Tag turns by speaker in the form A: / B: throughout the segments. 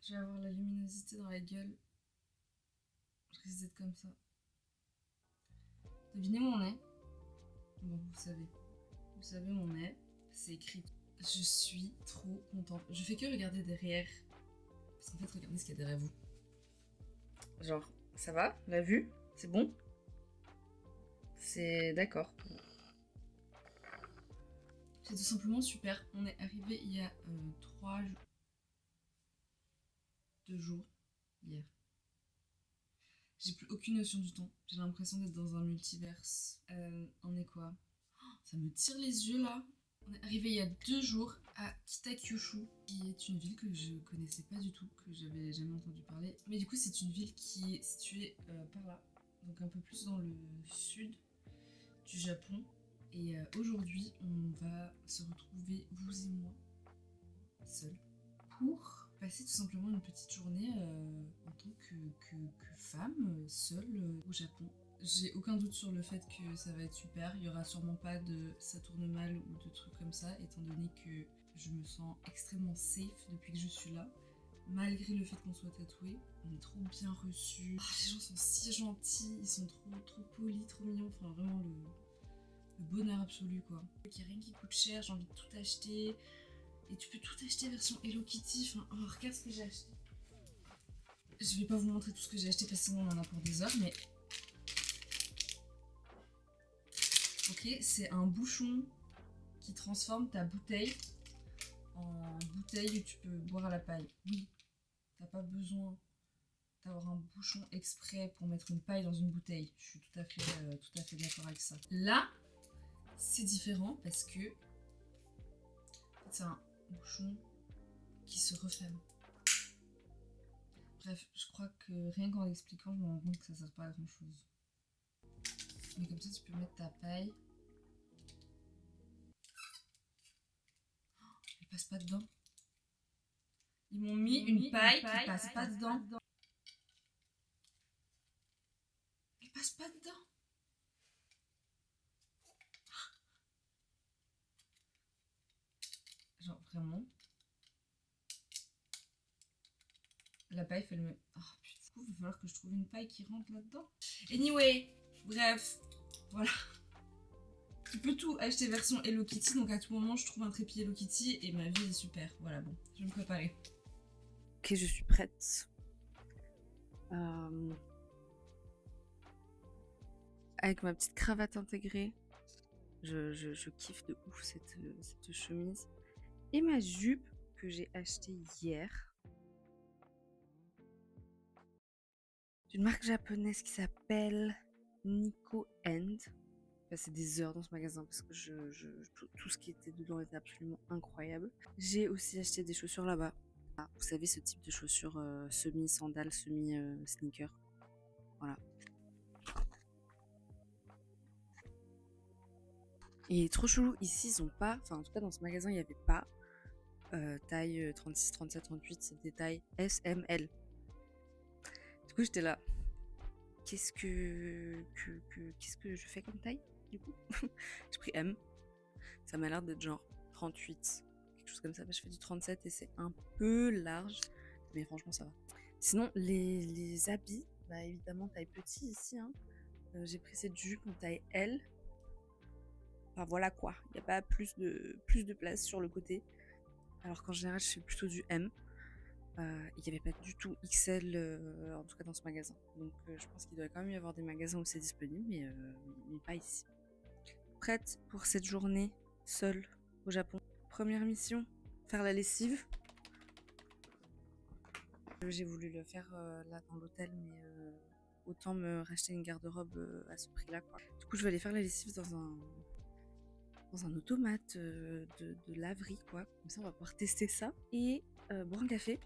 A: Je vais avoir la luminosité dans la gueule. Je risque d'être comme ça. Devinez mon nez. Bon, vous savez. Vous savez mon nez. C'est écrit. Je suis trop contente. Je fais que regarder derrière. Parce qu'en fait, regardez ce qu'il y a derrière vous. Genre, ça va? La vue? C'est bon? C'est d'accord. C'est tout simplement super. On est arrivé il y a 2 jours. Hier. J'ai plus aucune notion du temps. J'ai l'impression d'être dans un multiverse. On est quoi? Ça me tire les yeux là. On est arrivé il y a 2 jours à Kitakyushu, qui est une ville que je connaissais pas du tout, que j'avais jamais entendu parler. Mais du coup, c'est une ville qui est située par là, donc un peu plus dans le sud du Japon. Et aujourd'hui, on va se retrouver, vous et moi, seuls, pour passer tout simplement une petite journée en tant que femme, seule au Japon. J'ai aucun doute sur le fait que ça va être super. Il y aura sûrement pas de ça tourne mal ou de trucs comme ça, étant donné que je me sens extrêmement safe depuis que je suis là. Malgré le fait qu'on soit tatoué, on est trop bien reçus. Oh, les gens sont si gentils, ils sont trop polis, trop mignons. Enfin, vraiment le bonheur absolu quoi. Il n'y a rien qui coûte cher, j'ai envie de tout acheter. Et tu peux tout acheter version Hello Kitty. Enfin, oh, regarde ce que j'ai acheté. Je vais pas vous montrer tout ce que j'ai acheté parce que sinon on en a pour des heures, mais. Ok, c'est un bouchon qui transforme ta bouteille en bouteille où tu peux boire à la paille. Oui, t'as pas besoin d'avoir un bouchon exprès pour mettre une paille dans une bouteille. Je suis tout à fait d'accord avec ça. Là, c'est différent parce que c'est un bouchon qui se referme. Bref, je crois que rien qu'en l'expliquant, je me rends compte que ça sert pas à grand chose. Mais comme ça, tu peux mettre ta paille. Elle passe pas dedans. Ils m'ont mis une paille qui passe pas dedans. Elle passe pas dedans. Genre, vraiment. La paille fait le même. Oh putain, du coup, il va falloir que je trouve une paille qui rentre là-dedans. Anyway, bref, voilà. Tu peux tout acheter version Hello Kitty, donc à tout moment je trouve un trépied Hello Kitty et ma vie est super. Voilà, bon, je vais me préparer.
B: Ok, je suis prête. Avec ma petite cravate intégrée. Je kiffe de ouf cette chemise. Et ma jupe que j'ai achetée hier. D'une marque japonaise qui s'appelle Nico End. Passé des heures dans ce magasin parce que tout ce qui était dedans était absolument incroyable. J'ai aussi acheté des chaussures là-bas. Ah, vous savez, ce type de chaussures semi-sandales, semi-sneakers. Voilà. Et trop chelou, ici ils ont pas, enfin en tout cas dans ce magasin il n'y avait pas taille 36, 37, 38, c'est des tailles S, M, L. Du coup j'étais là, qu'est-ce que je fais comme taille du coup? J'ai pris M, ça m'a l'air d'être genre 38, quelque chose comme ça, je fais du 37 et c'est un peu large, mais franchement ça va. Sinon les habits, bah évidemment taille petit ici, hein. J'ai pris cette jupe en taille L. Enfin voilà quoi, il n'y a pas plus de place sur le côté. Alors qu'en général, je fais plutôt du M. Il n'y avait pas du tout XL, en tout cas dans ce magasin. Donc je pense qu'il doit quand même y avoir des magasins où c'est disponible, mais pas ici. Prête pour cette journée seule au Japon. Première mission, faire la lessive. J'ai voulu le faire là dans l'hôtel, mais autant me racheter une garde-robe à ce prix-là, quoi. Du coup, je vais aller faire la lessive dans un automate de laverie, quoi. Comme ça, on va pouvoir tester ça. Et boire un café.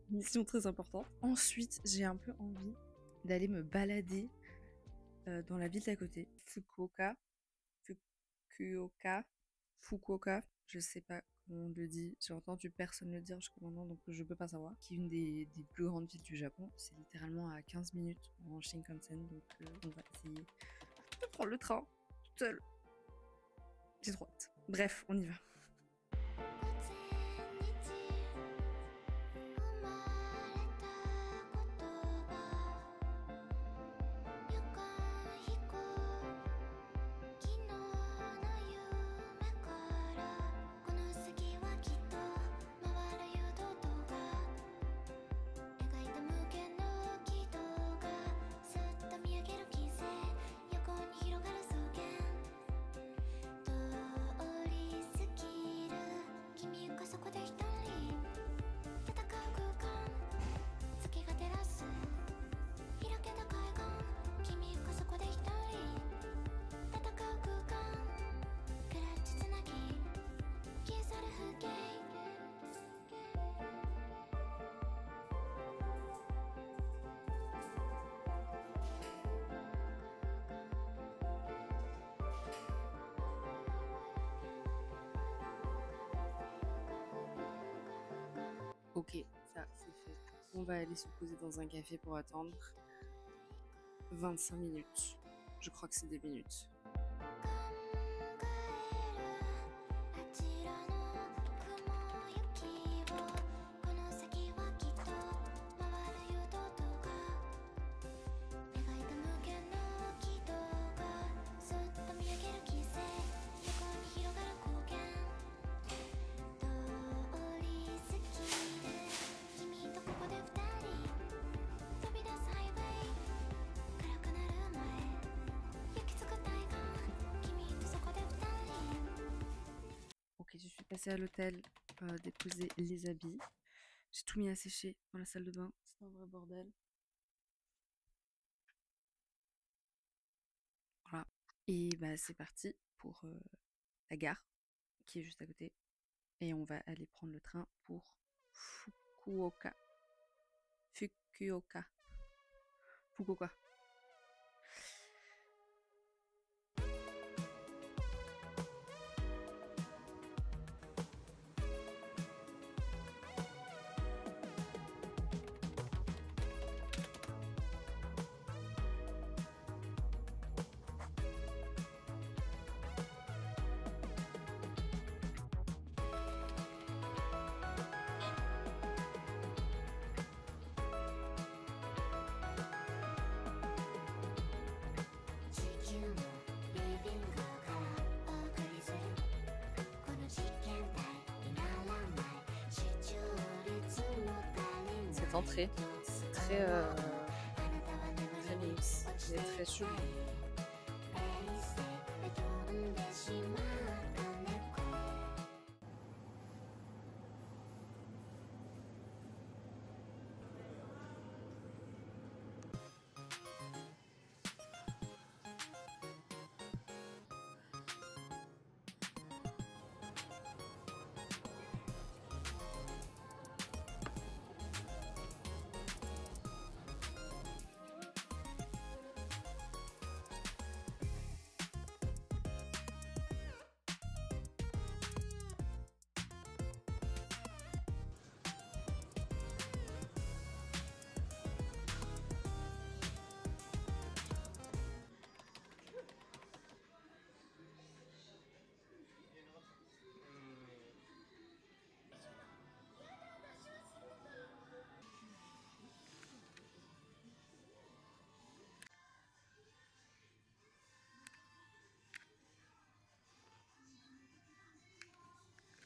B: Mission très importante. Ensuite, j'ai un peu envie d'aller me balader dans la ville d'à côté. Fukuoka. Je sais pas comment on le dit. J'ai entendu personne le dire jusqu'à maintenant, donc je peux pas savoir. Qui est une des plus grandes villes du Japon. C'est littéralement à 15 minutes en Shinkansen, donc on va essayer de prendre le train toute seule. J'ai trop hâte. Bref, on y va. Ok, ça c'est fait. On va aller se poser dans un café pour attendre 25 minutes. Je crois que c'est des minutes. Ok, je suis passée à l'hôtel, déposer les habits. J'ai tout mis à sécher dans la salle de bain. C'est un vrai bordel. Voilà. Et bah c'est parti pour la gare qui est juste à côté. Et on va aller prendre le train pour Fukuoka. Fukuoka. Fukuoka. Cette entrée, c'est très mix, mais très chelou.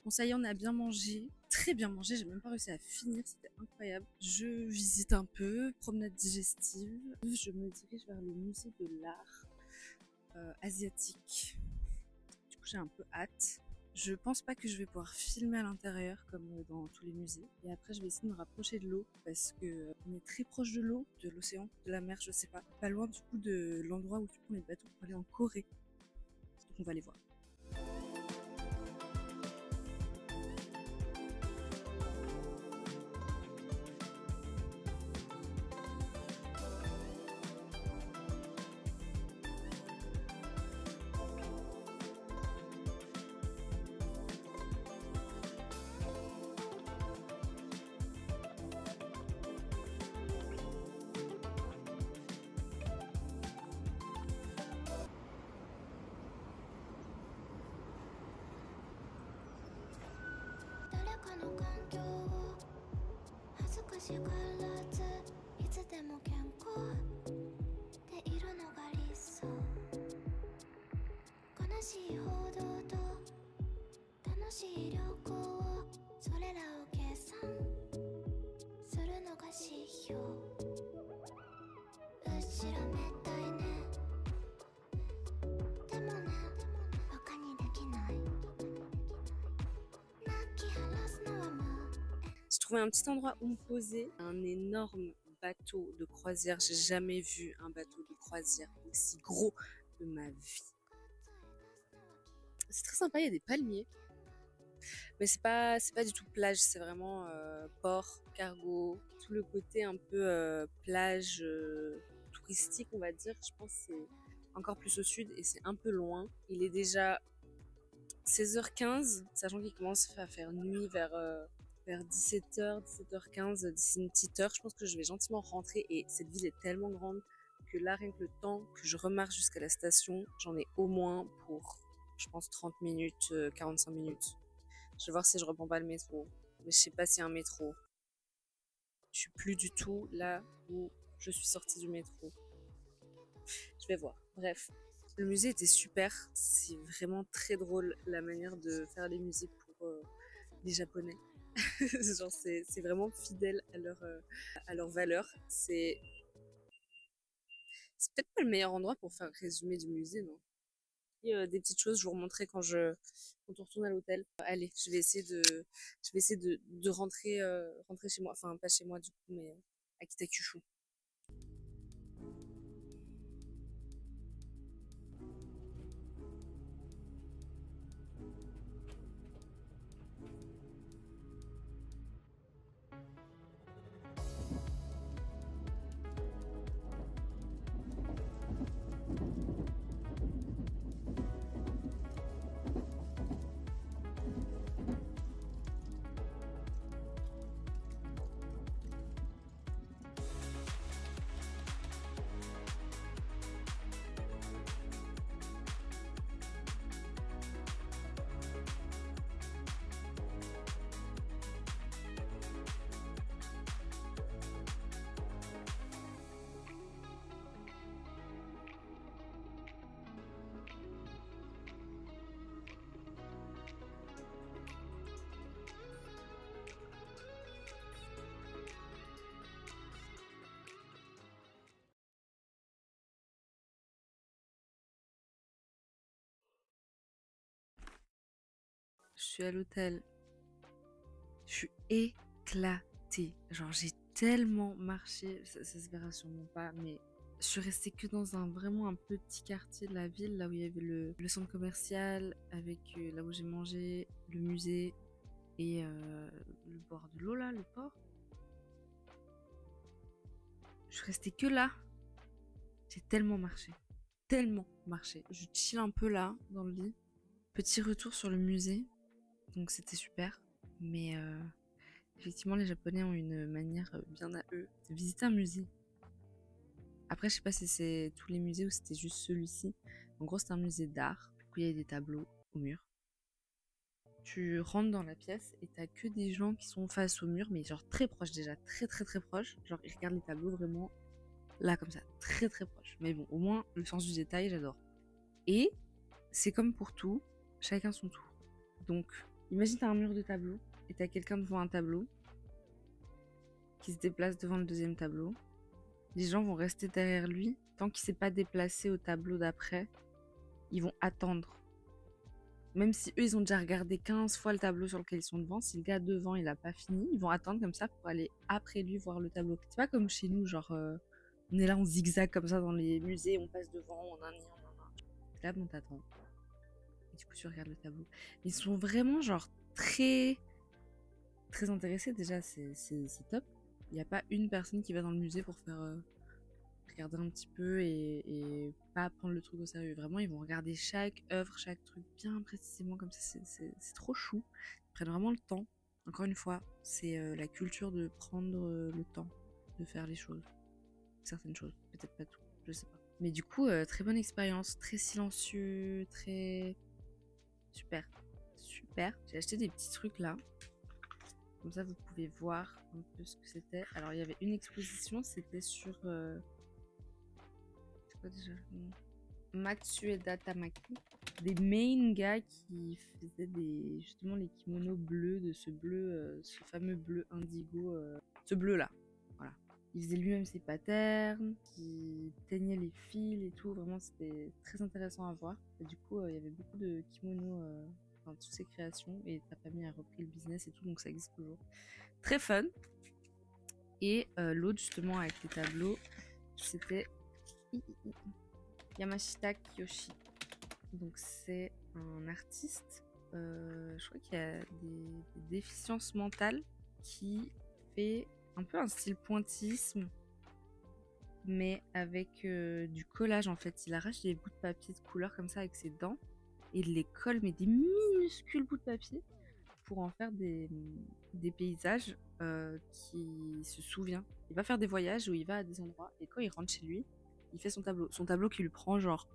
B: Bon, ça y est, on a bien mangé, très bien mangé, j'ai même pas réussi à finir, c'était incroyable. Je visite un peu, promenade digestive, je me dirige vers le musée de l'art asiatique. Du coup, j'ai un peu hâte. Je pense pas que je vais pouvoir filmer à l'intérieur comme dans tous les musées. Et après, je vais essayer de me rapprocher de l'eau parce que on est très proche de l'eau, de l'océan, de la mer, je sais pas. Pas loin du coup de l'endroit où tu prends les bateaux pour aller en Corée. Donc on va les voir. J'ai trouvé un petit endroit où me poser, un énorme bateau de croisière. J'ai jamais vu un bateau de croisière aussi gros de ma vie. C'est très sympa, il y a des palmiers. Mais c'est pas du tout plage, c'est vraiment port, cargo, tout le côté un peu plage touristique, on va dire. Je pense que c'est encore plus au sud et c'est un peu loin. Il est déjà 16h15, sachant qu'il commence à faire nuit vers vers 17h, 17h15, d'ici une petite heure, je pense que je vais gentiment rentrer. Et cette ville est tellement grande que là, rien que le temps que je remarche jusqu'à la station, j'en ai au moins pour, je pense, 30 minutes, 45 minutes. Je vais voir si je reprends pas le métro. Mais je sais pas s'il y a un métro. Je suis plus du tout là où je suis sortie du métro. Je vais voir. Bref, le musée était super. C'est vraiment très drôle la manière de faire les musées pour les Japonais. Genre c'est vraiment fidèle à leur valeur. C'est peut-être pas le meilleur endroit pour faire un résumé du musée, non? Et des petites choses, je vous remontrerai quand on retourne à l'hôtel. Allez, je vais essayer de rentrer chez moi. Enfin, pas chez moi du coup, mais à Kitakyushu. Je suis à l'hôtel. Je suis éclatée. Genre, j'ai tellement marché. Ça se verra sûrement pas, mais je suis restée que dans vraiment un petit quartier de la ville, là où il y avait le centre commercial, avec là où j'ai mangé, le musée et le bord de l'eau, là, le port. Je suis restée que là. J'ai tellement marché. Tellement marché. Je chill un peu là, dans le lit. Petit retour sur le musée. Donc c'était super. Mais effectivement, les Japonais ont une manière bien à eux de visiter un musée. Après, je sais pas si c'est tous les musées ou c'était juste celui-ci. En gros, c'est un musée d'art. Du coup, il y a des tableaux au mur. Tu rentres dans la pièce et t'as que des gens qui sont face au mur, mais genre très proches déjà, très très très proches. Genre, ils regardent les tableaux vraiment là, comme ça, très très proches. Mais bon, au moins, le sens du détail, j'adore. Et c'est comme pour tout, chacun son tour. Donc, imagine t'as un mur de tableaux et t'as quelqu'un devant un tableau qui se déplace devant le deuxième tableau. Les gens vont rester derrière lui. Tant qu'il s'est pas déplacé au tableau d'après, ils vont attendre. Même si eux, ils ont déjà regardé 15 fois le tableau sur lequel ils sont devant, si le gars devant, il a pas fini, ils vont attendre comme ça pour aller après lui voir le tableau. C'est pas comme chez nous, genre, on est là, on zigzag comme ça dans les musées, on passe devant, on a un là, bon, t'attends. Et du coup, tu regardes le tableau. Ils sont vraiment, genre, très, très intéressés déjà, c'est top. Il n'y a pas une personne qui va dans le musée pour faire regarder un petit peu et pas prendre le truc au sérieux. Vraiment, ils vont regarder chaque œuvre, chaque truc bien précisément comme ça. C'est trop chou. Ils prennent vraiment le temps. Encore une fois, c'est la culture de prendre le temps de faire les choses. Certaines choses, peut-être pas tout, je sais pas. Mais du coup, très bonne expérience, très silencieux, très super. Super. J'ai acheté des petits trucs là. Comme ça, vous pouvez voir un peu ce que c'était. Alors, il y avait une exposition, c'était sur... c'est quoi déjà le nom? Matsueda Tamaki. Des main gars qui faisaient justement les kimonos bleus, de ce bleu, ce fameux bleu indigo. Ce bleu là. Voilà. Il faisait lui-même ses patterns, qui teignait les fils et tout. Vraiment, c'était très intéressant à voir. Et du coup, il y avait beaucoup de kimonos... Enfin, toutes ces créations, et ta famille a repris le business et tout, donc ça existe toujours. Très fun. Et l'autre justement avec les tableaux, c'était Yamashita Kiyoshi. Donc c'est un artiste, je crois qu'il y a des déficiences mentales, qui fait un peu un style pointillisme, mais avec du collage en fait. Il arrache des bouts de papier de couleur comme ça avec ses dents et il les colle, mais des minuscules bouts de papier, pour en faire des paysages qui se souvient. Il va faire des voyages où il va à des endroits et quand il rentre chez lui, il fait son tableau. Son tableau qui lui prend genre,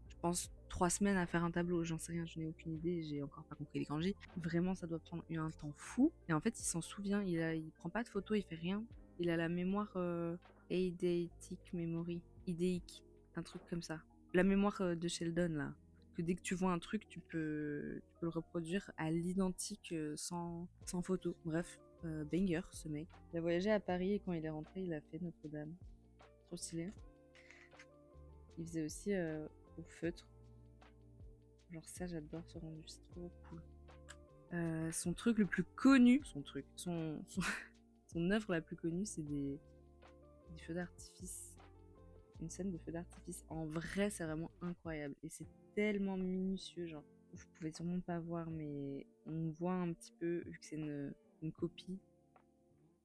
B: je pense, 3 semaines à faire un tableau. J'en sais rien, je n'ai aucune idée, j'ai encore pas compris les kanji. Vraiment, ça doit prendre un temps fou. Et en fait, il s'en souvient, il prend pas de photos, il fait rien. Il a la mémoire eidetic memory, idéique, un truc comme ça. La mémoire de Sheldon là. Que dès que tu vois un truc, tu peux le reproduire à l'identique sans photo. Bref, banger ce mec. Il a voyagé à Paris et quand il est rentré, il a fait Notre-Dame. Trop stylé. Il faisait aussi au feutre. Genre ça, j'adore ce rendu, c'est trop cool. Son truc le plus connu, son œuvre la plus connue, c'est des feux d'artifice. Une scène de feux d'artifice. En vrai, c'est vraiment incroyable. Et c'est tellement minutieux, genre. Vous pouvez sûrement pas voir, mais on voit un petit peu, vu que c'est une copie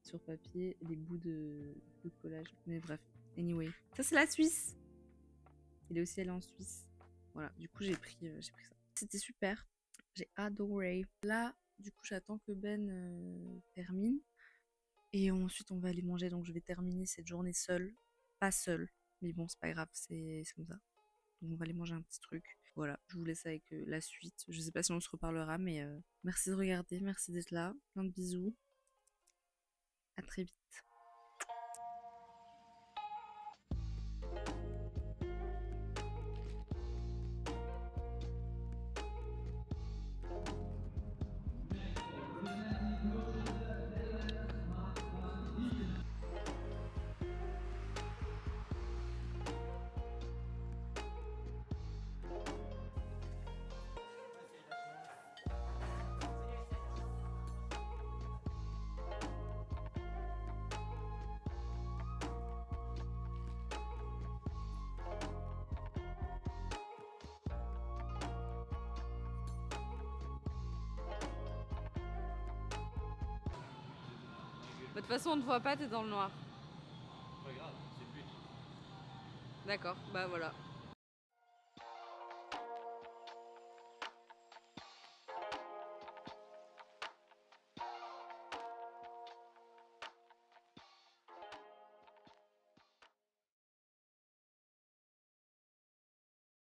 B: sur papier, des bouts de collage. Mais bref, anyway. Ça, c'est la Suisse. Il est aussi allé en Suisse. Voilà, du coup, j'ai pris ça. C'était super. J'ai adoré. Là, du coup, j'attends que Ben termine. Et ensuite, on va aller manger. Donc, je vais terminer cette journée seule. Pas seule. Mais bon, c'est pas grave, c'est comme ça. Donc on va aller manger un petit truc. Voilà, je vous laisse avec la suite. Je sais pas si on se reparlera, mais merci de regarder, merci d'être là. Plein de bisous. À très vite. De toute façon, on ne te voit pas, t'es dans le noir.
C: Pas grave, c'est le but.
B: D'accord, bah voilà.